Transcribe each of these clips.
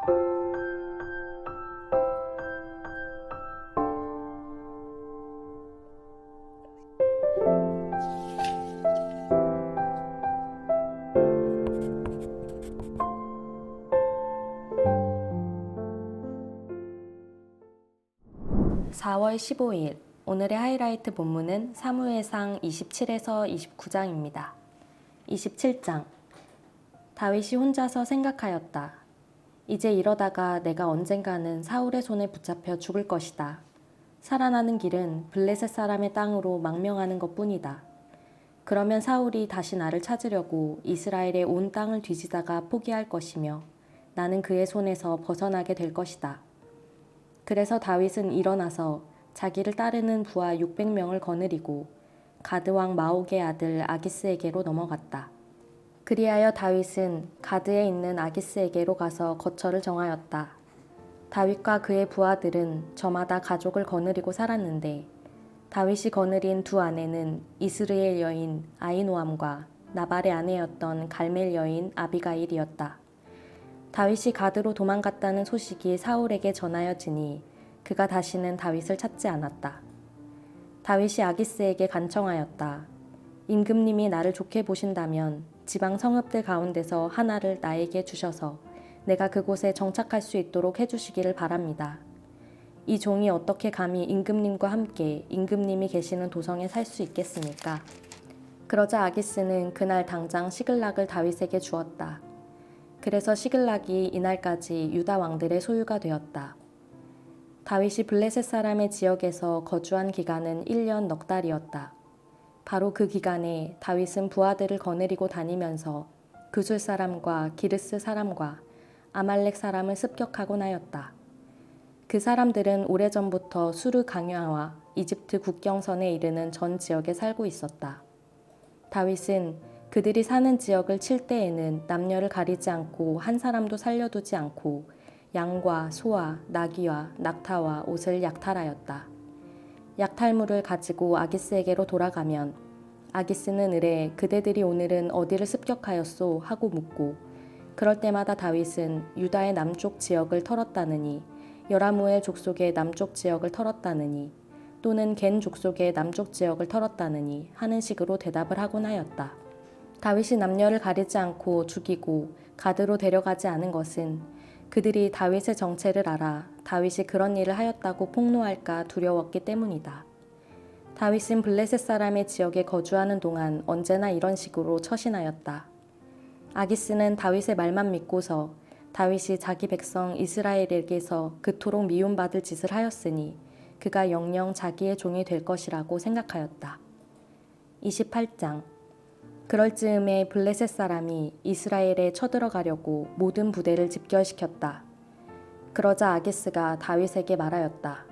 (4월 15일) 오늘의 하이라이트 본문은 사무엘상 27에서 29장입니다. 27장. 다윗이 혼자서 생각하였다. 이제 이러다가 내가 언젠가는 사울의 손에 붙잡혀 죽을 것이다. 살아나는 길은 블레셋 사람의 땅으로 망명하는 것뿐이다. 그러면 사울이 다시 나를 찾으려고 이스라엘의 온 땅을 뒤지다가 포기할 것이며 나는 그의 손에서 벗어나게 될 것이다. 그래서 다윗은 일어나서 자기를 따르는 부하 600명을 거느리고 가드왕 마옥의 아들 아기스에게로 넘어갔다. 그리하여 다윗은 가드에 있는 아기스에게로 가서 거처를 정하였다. 다윗과 그의 부하들은 저마다 가족을 거느리고 살았는데 다윗이 거느린 두 아내는 이스르엘 여인 아히노암과 나발의 아내였던 갈멜 여인 아비가일이었다. 다윗이 가드로 도망갔다는 소식이 사울에게 전하여지니 그가 다시는 다윗을 찾지 않았다. 다윗이 아기스에게 간청하였다. 임금님이 나를 좋게 보신다면 지방 성읍들 가운데서 하나를 나에게 주셔서 내가 그곳에 정착할 수 있도록 해주시기를 바랍니다. 이 종이 어떻게 감히 임금님과 함께 임금님이 계시는 도성에 살 수 있겠습니까? 그러자 아기스는 그날 당장 시글락을 다윗에게 주었다. 그래서 시글락이 이날까지 유다 왕들의 소유가 되었다. 다윗이 블레셋 사람의 지역에서 거주한 기간은 1년 넉 달이었다. 바로 그 기간에 다윗은 부하들을 거느리고 다니면서 그술 사람과 기르스 사람과 아말렉 사람을 습격하곤 하였다. 그 사람들은 오래전부터 수르 강야와 이집트 국경선에 이르는 전 지역에 살고 있었다. 다윗은 그들이 사는 지역을 칠 때에는 남녀를 가리지 않고 한 사람도 살려두지 않고 양과 소와 나귀와 낙타와 옷을 약탈하였다. 약탈물을 가지고 아기스에게로 돌아가면 아기스는 을에 그대들이 오늘은 어디를 습격하였소 하고 묻고 그럴 때마다 다윗은 유다의 남쪽 지역을 털었다느니 여라무엘 족속의 남쪽 지역을 털었다느니 또는 겐 족속의 남쪽 지역을 털었다느니 하는 식으로 대답을 하곤 하였다. 다윗이 남녀를 가리지 않고 죽이고 가드로 데려가지 않은 것은 그들이 다윗의 정체를 알아 다윗이 그런 일을 하였다고 폭로할까 두려웠기 때문이다. 다윗은 블레셋 사람의 지역에 거주하는 동안 언제나 이런 식으로 처신하였다. 아기스는 다윗의 말만 믿고서 다윗이 자기 백성 이스라엘에게서 그토록 미움받을 짓을 하였으니 그가 영영 자기의 종이 될 것이라고 생각하였다. 28장. 그럴 즈음에 블레셋 사람이 이스라엘에 쳐들어가려고 모든 부대를 집결시켰다. 그러자 아기스가 다윗에게 말하였다.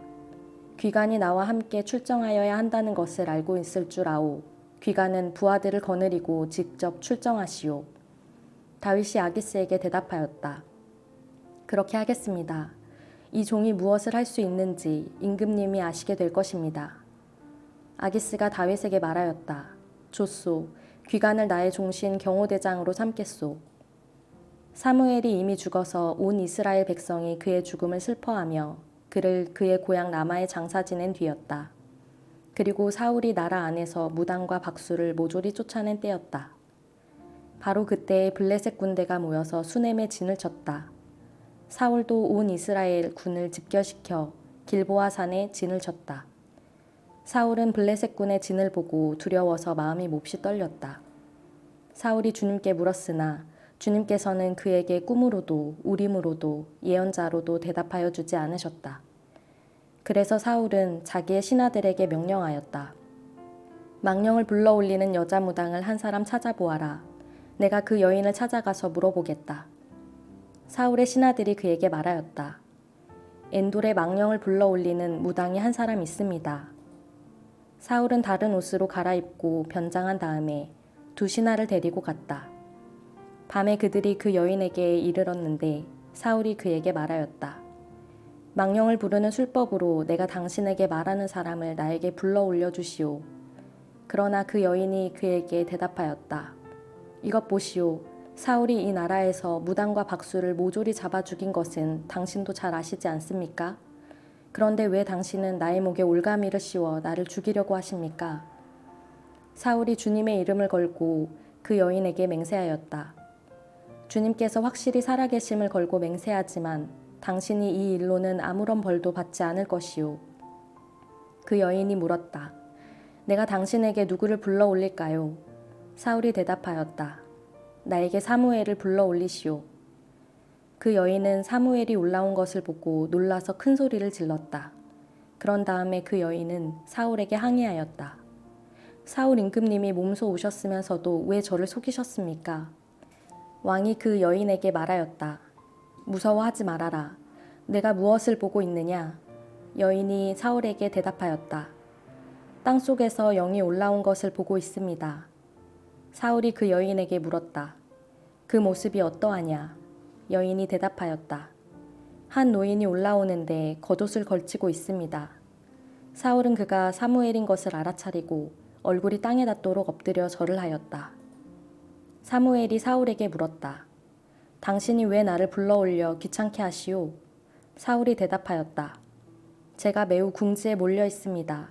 귀관이 나와 함께 출정하여야 한다는 것을 알고 있을 줄 아오. 귀관은 부하들을 거느리고 직접 출정하시오. 다윗이 아기스에게 대답하였다. 그렇게 하겠습니다. 이 종이 무엇을 할 수 있는지 임금님이 아시게 될 것입니다. 아기스가 다윗에게 말하였다. 좋소. 귀관을 나의 종신 경호대장으로 삼겠소. 사무엘이 이미 죽어서 온 이스라엘 백성이 그의 죽음을 슬퍼하며 그를 그의 고향 라마에 장사 지낸 뒤였다. 그리고 사울이 나라 안에서 무당과 박수를 모조리 쫓아낸 때였다. 바로 그때에 블레셋 군대가 모여서 수넴에 진을 쳤다. 사울도 온 이스라엘 군을 집결시켜 길보아 산에 진을 쳤다. 사울은 블레셋 군의 진을 보고 두려워서 마음이 몹시 떨렸다. 사울이 주님께 물었으나 주님께서는 그에게 꿈으로도 우림으로도 예언자로도 대답하여 주지 않으셨다. 그래서 사울은 자기의 신하들에게 명령하였다. 망령을 불러올리는 여자 무당을 한 사람 찾아보아라. 내가 그 여인을 찾아가서 물어보겠다. 사울의 신하들이 그에게 말하였다. 엔돌에 망령을 불러올리는 무당이 한 사람 있습니다. 사울은 다른 옷으로 갈아입고 변장한 다음에 두 신하를 데리고 갔다. 밤에 그들이 그 여인에게 이르렀는데 사울이 그에게 말하였다. 망령을 부르는 술법으로 내가 당신에게 말하는 사람을 나에게 불러 올려주시오. 그러나 그 여인이 그에게 대답하였다. 이것 보시오. 사울이 이 나라에서 무당과 박수를 모조리 잡아 죽인 것은 당신도 잘 아시지 않습니까? 그런데 왜 당신은 나의 목에 올가미를 씌워 나를 죽이려고 하십니까? 사울이 주님의 이름을 걸고 그 여인에게 맹세하였다. 주님께서 확실히 살아계심을 걸고 맹세하지만 당신이 이 일로는 아무런 벌도 받지 않을 것이요. 그 여인이 물었다. 내가 당신에게 누구를 불러 올릴까요? 사울이 대답하였다. 나에게 사무엘을 불러 올리시오. 그 여인은 사무엘이 올라온 것을 보고 놀라서 큰 소리를 질렀다. 그런 다음에 그 여인은 사울에게 항의하였다. 사울 임금님이 몸소 오셨으면서도 왜 저를 속이셨습니까? 왕이 그 여인에게 말하였다. 무서워하지 말아라. 내가 무엇을 보고 있느냐? 여인이 사울에게 대답하였다. 땅속에서 영이 올라온 것을 보고 있습니다. 사울이 그 여인에게 물었다. 그 모습이 어떠하냐? 여인이 대답하였다. 한 노인이 올라오는데 겉옷을 걸치고 있습니다. 사울은 그가 사무엘인 것을 알아차리고 얼굴이 땅에 닿도록 엎드려 절을 하였다. 사무엘이 사울에게 물었다. 당신이 왜 나를 불러올려 귀찮게 하시오? 사울이 대답하였다. 제가 매우 궁지에 몰려 있습니다.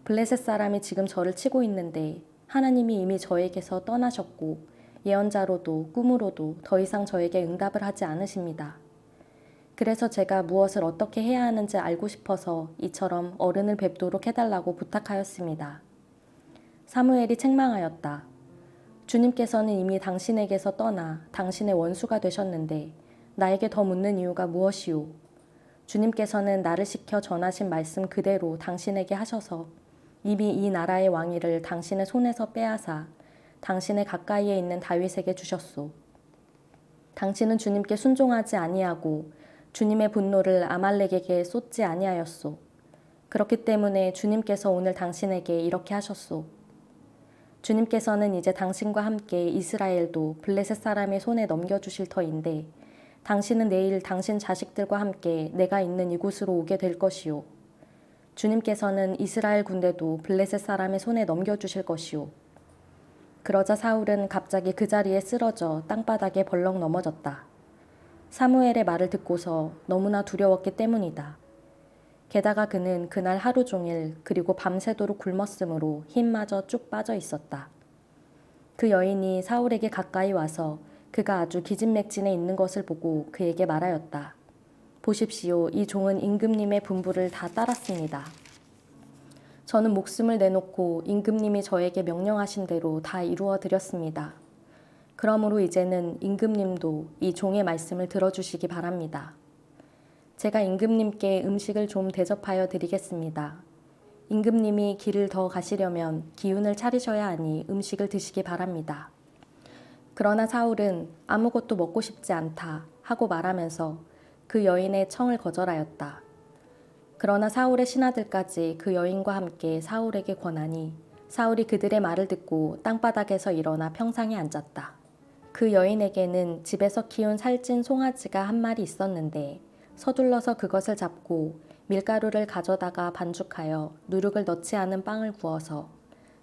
블레셋 사람이 지금 저를 치고 있는데 하나님이 이미 저에게서 떠나셨고 예언자로도 꿈으로도 더 이상 저에게 응답을 하지 않으십니다. 그래서 제가 무엇을 어떻게 해야 하는지 알고 싶어서 이처럼 어른을 뵙도록 해달라고 부탁하였습니다. 사무엘이 책망하였다. 주님께서는 이미 당신에게서 떠나 당신의 원수가 되셨는데 나에게 더 묻는 이유가 무엇이오? 주님께서는 나를 시켜 전하신 말씀 그대로 당신에게 하셔서 이미 이 나라의 왕위를 당신의 손에서 빼앗아 당신의 가까이에 있는 다윗에게 주셨소. 당신은 주님께 순종하지 아니하고 주님의 분노를 아말렉에게 쏟지 아니하였소. 그렇기 때문에 주님께서 오늘 당신에게 이렇게 하셨소. 주님께서는 이제 당신과 함께 이스라엘도 블레셋 사람의 손에 넘겨주실 터인데 당신은 내일 당신 자식들과 함께 내가 있는 이곳으로 오게 될 것이요. 주님께서는 이스라엘 군대도 블레셋 사람의 손에 넘겨주실 것이요. 그러자 사울은 갑자기 그 자리에 쓰러져 땅바닥에 벌렁 넘어졌다. 사무엘의 말을 듣고서 너무나 두려웠기 때문이다. 게다가 그는 그날 하루 종일 그리고 밤새도록 굶었으므로 힘마저 쭉 빠져 있었다. 그 여인이 사울에게 가까이 와서 그가 아주 기진맥진해 있는 것을 보고 그에게 말하였다. 보십시오. 이 종은 임금님의 분부를 다 따랐습니다. 저는 목숨을 내놓고 임금님이 저에게 명령하신 대로 다 이루어 드렸습니다. 그러므로 이제는 임금님도 이 종의 말씀을 들어주시기 바랍니다. 제가 임금님께 음식을 좀 대접하여 드리겠습니다. 임금님이 길을 더 가시려면 기운을 차리셔야 하니 음식을 드시기 바랍니다. 그러나 사울은 아무것도 먹고 싶지 않다 하고 말하면서 그 여인의 청을 거절하였다. 그러나 사울의 신하들까지 그 여인과 함께 사울에게 권하니 사울이 그들의 말을 듣고 땅바닥에서 일어나 평상에 앉았다. 그 여인에게는 집에서 키운 살찐 송아지가 한 마리 있었는데 서둘러서 그것을 잡고 밀가루를 가져다가 반죽하여 누룩을 넣지 않은 빵을 구워서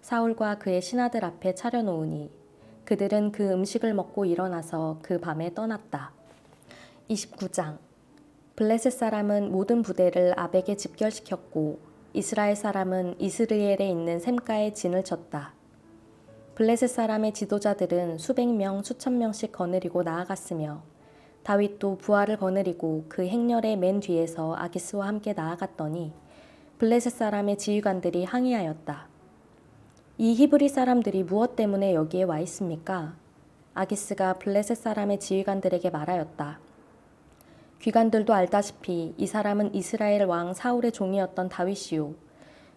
사울과 그의 신하들 앞에 차려놓으니 그들은 그 음식을 먹고 일어나서 그 밤에 떠났다. 29장 블레셋 사람은 모든 부대를 아벡에 집결시켰고 이스라엘 사람은 이스라엘에 있는 샘가에 진을 쳤다. 블레셋 사람의 지도자들은 수백 명, 수천 명씩 거느리고 나아갔으며 다윗도 부하를 거느리고 그 행렬의 맨 뒤에서 아기스와 함께 나아갔더니 블레셋 사람의 지휘관들이 항의하였다. 이 히브리 사람들이 무엇 때문에 여기에 와 있습니까? 아기스가 블레셋 사람의 지휘관들에게 말하였다. 귀관들도 알다시피 이 사람은 이스라엘 왕 사울의 종이었던 다윗이요.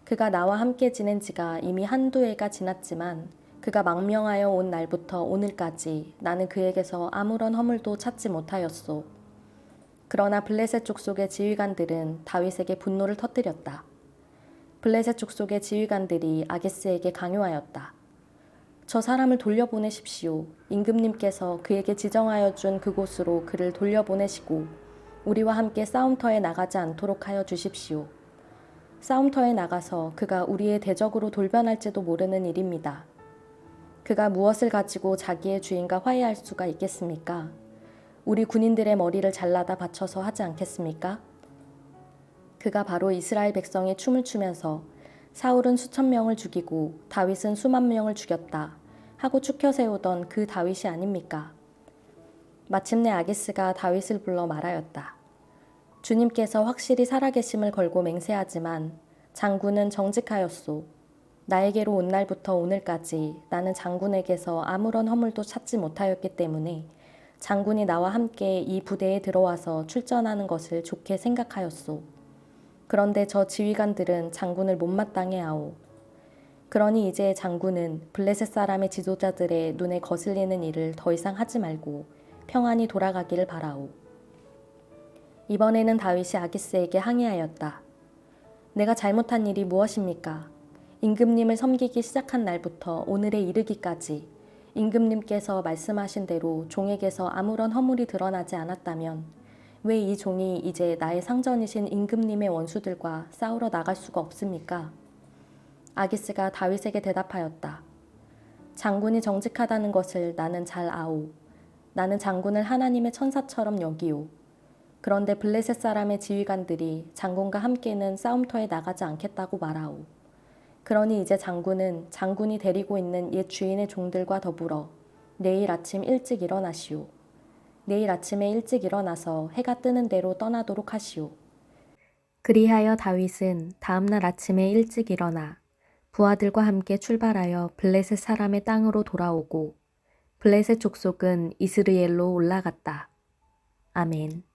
그가 나와 함께 지낸 지가 이미 한두 해가 지났지만 그가 망명하여 온 날부터 오늘까지 나는 그에게서 아무런 허물도 찾지 못하였소. 그러나 블레셋 족속의 지휘관들은 다윗에게 분노를 터뜨렸다. 블레셋 족속의 지휘관들이 아기스에게 강요하였다. 저 사람을 돌려보내십시오. 임금님께서 그에게 지정하여 준 그곳으로 그를 돌려보내시고 우리와 함께 싸움터에 나가지 않도록 하여 주십시오. 싸움터에 나가서 그가 우리의 대적으로 돌변할지도 모르는 일입니다. 그가 무엇을 가지고 자기의 주인과 화해할 수가 있겠습니까? 우리 군인들의 머리를 잘라다 바쳐서 하지 않겠습니까? 그가 바로 이스라엘 백성이 춤을 추면서 사울은 수천 명을 죽이고 다윗은 수만 명을 죽였다 하고 추켜 세우던 그 다윗이 아닙니까? 마침내 아기스가 다윗을 불러 말하였다. 주님께서 확실히 살아계심을 걸고 맹세하지만 장군은 정직하였소. 나에게로 온 날부터 오늘까지 나는 장군에게서 아무런 허물도 찾지 못하였기 때문에 장군이 나와 함께 이 부대에 들어와서 출전하는 것을 좋게 생각하였소. 그런데 저 지휘관들은 장군을 못마땅해 하오. 그러니 이제 장군은 블레셋 사람의 지도자들의 눈에 거슬리는 일을 더 이상 하지 말고 평안히 돌아가기를 바라오. 이번에는 다윗이 아기스에게 항의하였다. 내가 잘못한 일이 무엇입니까? 임금님을 섬기기 시작한 날부터 오늘에 이르기까지 임금님께서 말씀하신 대로 종에게서 아무런 허물이 드러나지 않았다면 왜 이 종이 이제 나의 상전이신 임금님의 원수들과 싸우러 나갈 수가 없습니까? 아기스가 다윗에게 대답하였다. 장군이 정직하다는 것을 나는 잘 아오. 나는 장군을 하나님의 천사처럼 여기오. 그런데 블레셋 사람의 지휘관들이 장군과 함께는 싸움터에 나가지 않겠다고 말하오. 그러니 이제 장군은 장군이 데리고 있는 옛 주인의 종들과 더불어 내일 아침 일찍 일어나시오. 내일 아침에 일찍 일어나서 해가 뜨는 대로 떠나도록 하시오. 그리하여 다윗은 다음날 아침에 일찍 일어나 부하들과 함께 출발하여 블레셋 사람의 땅으로 돌아오고 블레셋 족속은 이스르엘로 올라갔다. 아멘.